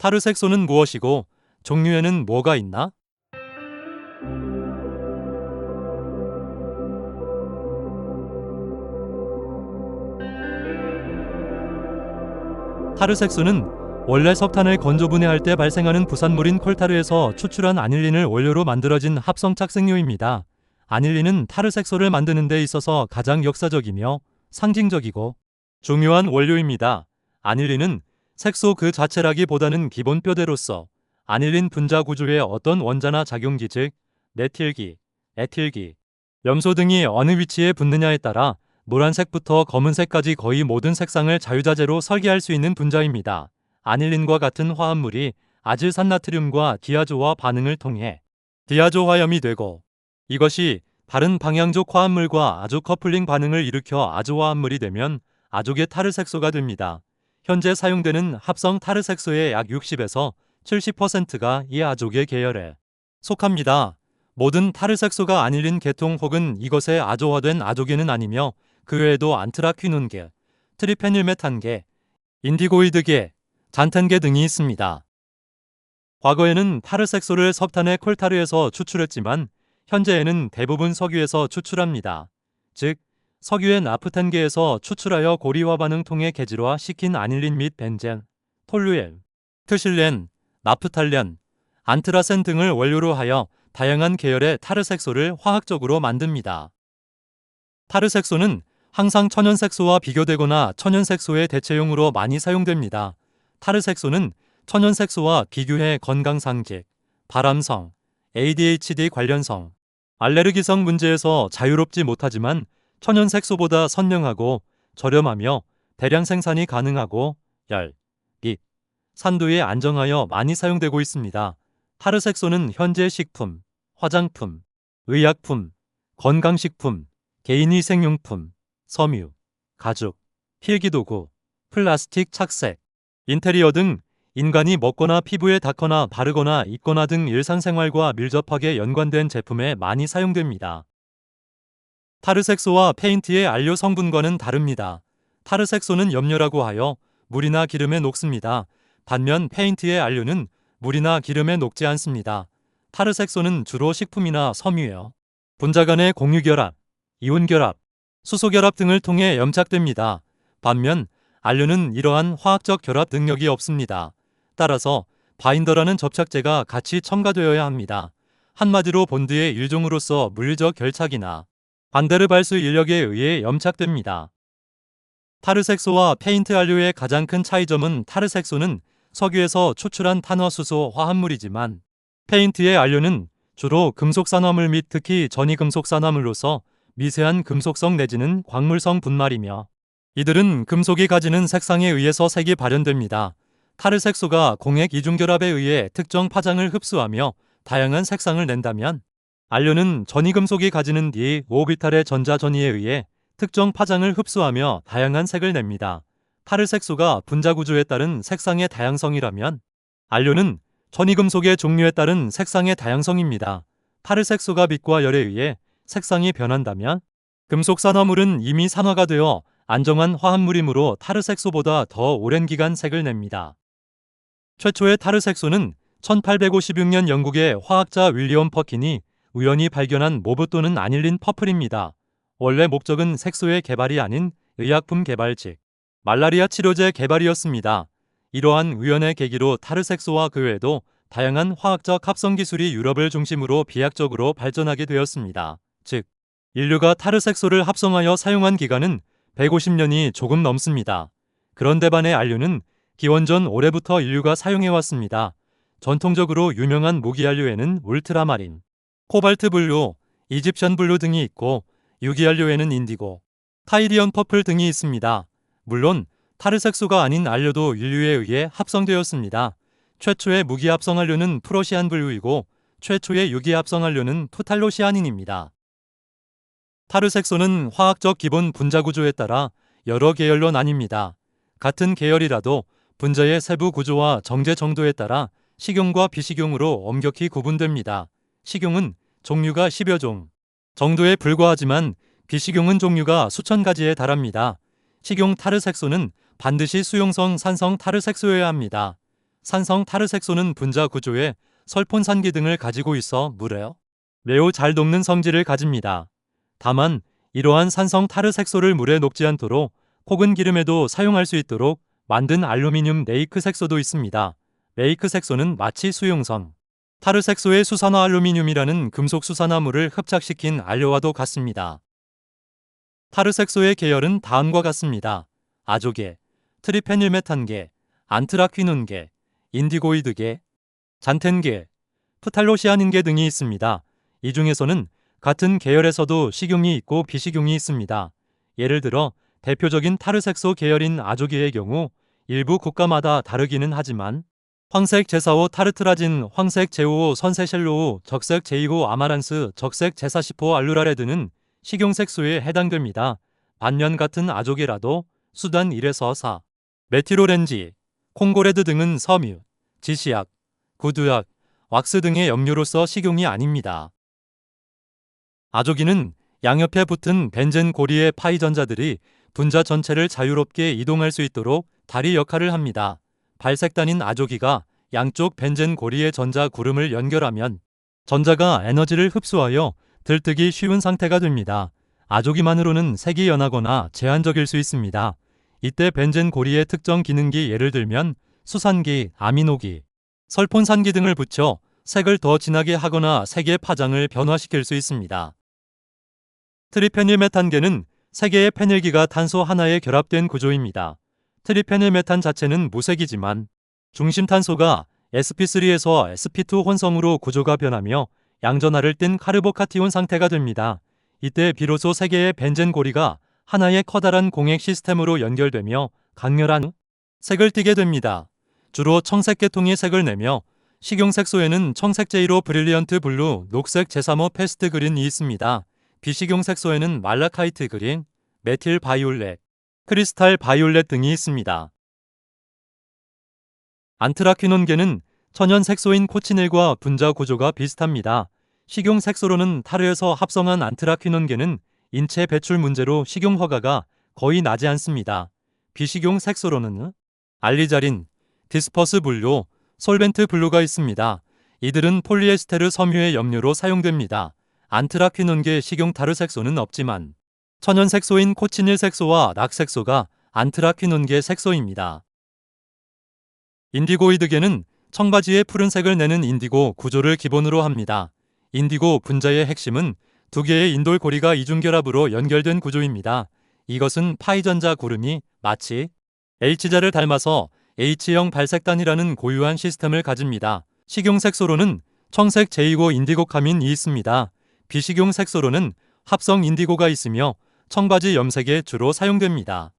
타르색소는 무엇이고 종류에는 뭐가 있나? 타르색소는 원래 석탄을 건조 분해할 때 발생하는 부산물인 콜타르에서 추출한 아닐린을 원료로 만들어진 합성 착색료입니다. 아닐린은 타르색소를 만드는 데 있어서 가장 역사적이며 상징적이고 중요한 원료입니다. 아닐린은 색소 그 자체라기보다는 기본 뼈대로서 아닐린 분자 구조의 어떤 원자나 작용기 즉 메틸기, 에틸기, 염소 등이 어느 위치에 붙느냐에 따라 노란색부터 검은색까지 거의 모든 색상을 자유자재로 설계할 수 있는 분자입니다. 아닐린과 같은 화합물이 아질산나트륨과 디아조와 반응을 통해 디아조 화염이 되고 이것이 다른 방향족 화합물과 아조 커플링 반응을 일으켜 아조 화합물이 되면 아족의 타르색소가 됩니다. 현재 사용되는 합성 타르색소의 약 60에서 70%가 이 아족의 계열에 속합니다. 모든 타르색소가 아닐린 계통 혹은 이것의 아조화된 아족에는 아니며 그 외에도 안트라퀴논계, 트리페닐메탄계, 인디고이드계, 잔텐계 등이 있습니다. 과거에는 타르색소를 석탄의 콜타르에서 추출했지만 현재에는 대부분 석유에서 추출합니다. 즉, 석유의 나프텐계에서 추출하여 고리화 반응 통해 계질화 시킨 아닐린 및 벤젠, 톨루엔, 트실렌, 나프탈렌, 안트라센 등을 원료로 하여 다양한 계열의 타르색소를 화학적으로 만듭니다. 타르색소는 항상 천연색소와 비교되거나 천연색소의 대체용으로 많이 사용됩니다. 타르색소는 천연색소와 비교해 건강상직, 발암성, ADHD 관련성, 알레르기성 문제에서 자유롭지 못하지만 천연색소보다 선명하고 저렴하며 대량 생산이 가능하고 열, 빛, 산도에 안정하여 많이 사용되고 있습니다. 타르색소는 현재 식품, 화장품, 의약품, 건강식품, 개인위생용품, 섬유, 가죽, 필기도구, 플라스틱 착색, 인테리어 등 인간이 먹거나 피부에 닿거나 바르거나 입거나 등 일상생활과 밀접하게 연관된 제품에 많이 사용됩니다. 타르색소와 페인트의 안료 성분과는 다릅니다. 타르색소는 염료라고 하여 물이나 기름에 녹습니다. 반면 페인트의 안료는 물이나 기름에 녹지 않습니다. 타르색소는 주로 식품이나 섬유요, 분자 간의 공유결합, 이온결합, 수소결합 등을 통해 염착됩니다. 반면 안료는 이러한 화학적 결합 능력이 없습니다. 따라서 바인더라는 접착제가 같이 첨가되어야 합니다. 한마디로 본드의 일종으로서 물리적 결착이나 반데르발수 인력에 의해 염착됩니다. 타르색소와 페인트 안료의 가장 큰 차이점은 타르색소는 석유에서 추출한 탄화수소 화합물이지만 페인트의 안료는 주로 금속산화물 및 특히 전이금속산화물로서 미세한 금속성 내지는 광물성 분말이며 이들은 금속이 가지는 색상에 의해서 색이 발현됩니다. 타르색소가 공액 이중결합에 의해 특정 파장을 흡수하며 다양한 색상을 낸다면 안료는 전이금속이 가지는 디5비탈의 전자 전이에 의해 특정 파장을 흡수하며 다양한 색을 냅니다. 타르색소가 분자 구조에 따른 색상의 다양성이라면 안료는 전이금속의 종류에 따른 색상의 다양성입니다. 타르색소가 빛과 열에 의해 색상이 변한다면 금속산화물은 이미 산화가 되어 안정한 화합물이므로 타르색소보다 더 오랜 기간 색을 냅니다. 최초의 타르색소는 1856년 영국의 화학자 윌리엄 퍼킨이 우연히 발견한 모브 또는 아닐린 퍼플입니다. 원래 목적은 색소의 개발이 아닌 의약품 개발 즉 말라리아 치료제 개발이었습니다. 이러한 우연의 계기로 타르색소와 그 외에도 다양한 화학적 합성 기술이 유럽을 중심으로 비약적으로 발전하게 되었습니다. 즉, 인류가 타르색소를 합성하여 사용한 기간은 150년이 조금 넘습니다. 그런데 반해 안료는 기원전 오래부터 인류가 사용해왔습니다. 전통적으로 유명한 무기안료에는 울트라마린, 코발트 블루, 이집션 블루 등이 있고 유기안료에는 인디고, 타이리언 퍼플 등이 있습니다. 물론 타르색소가 아닌 안료도 인류에 의해 합성되었습니다. 최초의 무기합성 안료는 프로시안 블루이고 최초의 유기합성 안료는 프탈로시아닌입니다. 타르색소는 화학적 기본 분자 구조에 따라 여러 계열로 나뉩니다. 같은 계열이라도 분자의 세부 구조와 정제 정도에 따라 식용과 비식용으로 엄격히 구분됩니다. 식용은 종류가 10여 종 정도에 불과하지만 비식용은 종류가 수천 가지에 달합니다. 식용 타르색소는 반드시 수용성 산성 타르색소여야 합니다. 산성 타르색소는 분자 구조에 설폰산기 등을 가지고 있어 물에 매우 잘 녹는 성질을 가집니다. 다만 이러한 산성 타르색소를 물에 녹지 않도록 혹은 기름에도 사용할 수 있도록 만든 알루미늄 네이크 색소도 있습니다. 네이크 색소는 마치 수용성 타르색소의 수산화 알루미늄이라는 금속 수산화물을 흡착시킨 알료와도 같습니다. 타르색소의 계열은 다음과 같습니다. 아조계, 트리페닐메탄계, 안트라퀴논계, 인디고이드계, 잔텐계, 프탈로시아닌계 등이 있습니다. 이 중에서는 같은 계열에서도 식용이 있고 비식용이 있습니다. 예를 들어 대표적인 타르색소 계열인 아조계의 경우 일부 국가마다 다르기는 하지만 황색 제사오 타르트라진, 황색 제오오 선세셸로우, 적색 제이호 아마란스, 적색 제사시포 알루라레 등은 식용색소에 해당됩니다. 반면 같은 아조계라도 수단 1에서 4, 메티로렌지, 콩고레드 등은 섬유, 지시약, 구두약, 왁스 등의 염료로서 식용이 아닙니다. 아조기는 양옆에 붙은 벤젠 고리의 파이전자들이 분자 전체를 자유롭게 이동할 수 있도록 다리 역할을 합니다. 발색단인 아조기가 양쪽 벤젠 고리의 전자 구름을 연결하면 전자가 에너지를 흡수하여 들뜨기 쉬운 상태가 됩니다. 아조기만으로는 색이 연하거나 제한적일 수 있습니다. 이때 벤젠 고리의 특정 기능기 예를 들면 수산기, 아미노기, 설폰산기 등을 붙여 색을 더 진하게 하거나 색의 파장을 변화시킬 수 있습니다. 트리페닐메탄계는 3개의 페닐기가 탄소 하나에 결합된 구조입니다. 트리페닐메탄 자체는 무색이지만 중심 탄소가 sp3에서 sp2 혼성으로 구조가 변하며 양전하를 띤 카르보카티온 상태가 됩니다. 이때 비로소 3개의 벤젠 고리가 하나의 커다란 공액 시스템으로 연결되며 강렬한 색을 띠게 됩니다. 주로 청색 계통의 색을 내며 식용색소에는 청색 제이로 브릴리언트 블루, 녹색 제사모 페스트 그린이 있습니다. 비식용색소에는 말라카이트 그린, 메틸 바이올렛, 크리스탈 바이올렛 등이 있습니다. 안트라퀴논계는 천연 색소인 코치닐과 분자 구조가 비슷합니다. 식용색소로는 타르에서 합성한 안트라퀴논계는 인체 배출 문제로 식용 허가가 거의 나지 않습니다. 비식용 색소로는 알리자린, 디스퍼스 블루, 솔벤트 블루가 있습니다. 이들은 폴리에스테르 섬유의 염료로 사용됩니다. 안트라퀴논계 식용 타르색소는 없지만 천연 색소인 코치닐 색소와 낙색소가 안트라퀴논계 색소입니다. 인디고이드계는 청바지의 푸른색을 내는 인디고 구조를 기본으로 합니다. 인디고 분자의 핵심은 2개의 인돌 고리가 이중결합으로 연결된 구조입니다. 이것은 파이전자 구름이 마치 H자를 닮아서 H형 발색단이라는 고유한 시스템을 가집니다. 식용색소로는 청색 제이고 인디고카민이 있습니다. 비식용 색소로는 합성 인디고가 있으며 청바지 염색에 주로 사용됩니다.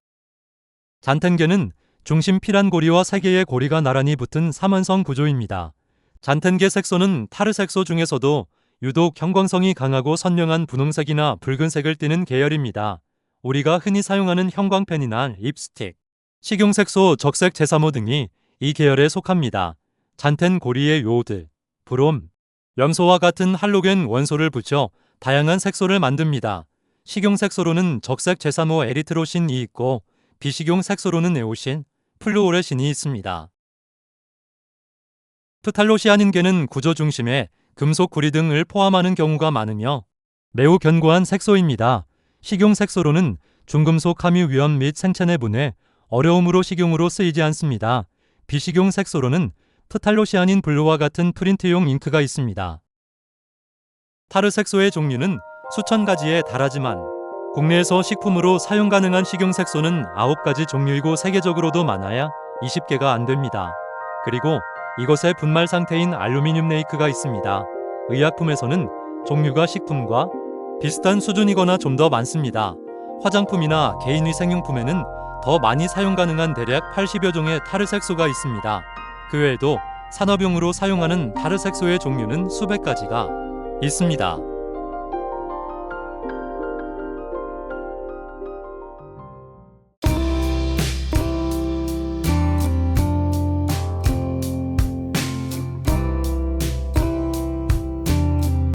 잔텐계는 중심 피란고리와 3개의 고리가 나란히 붙은 삼원성 구조입니다. 잔텐계 색소는 타르색소 중에서도 유독 형광성이 강하고 선명한 분홍색이나 붉은색을 띠는 계열입니다. 우리가 흔히 사용하는 형광펜이나 립스틱, 식용색소 적색 제사모 등이 이 계열에 속합니다. 잔텐 고리에 요오드, 브롬, 염소와 같은 할로겐 원소를 붙여 다양한 색소를 만듭니다. 식용색소로는 적색 제사모 에리트로신이 있고 비식용 색소로는 에오신, 플루오레신이 있습니다. 프탈로시아닌계는 구조 중심에 금속 구리 등을 포함하는 경우가 많으며 매우 견고한 색소입니다. 식용색소로는 중금속 함유 위험 및 생체 내분해 어려움으로 식용으로 쓰이지 않습니다. 비식용 색소로는 프탈로시아닌 블루와 같은 프린트용 잉크가 있습니다. 타르색소의 종류는 수천 가지에 달하지만 국내에서 식품으로 사용 가능한 식용색소는 9가지 종류이고 세계적으로도 많아야 20개가 안 됩니다. 그리고 이것의 분말 상태인 알루미늄 네이크가 있습니다. 의약품에서는 종류가 식품과 비슷한 수준이거나 좀 더 많습니다. 화장품이나 개인위생용품에는 더 많이 사용 가능한 대략 80여 종의 타르색소가 있습니다. 그 외에도 산업용으로 사용하는 타르색소의 종류는 수백 가지가 있습니다.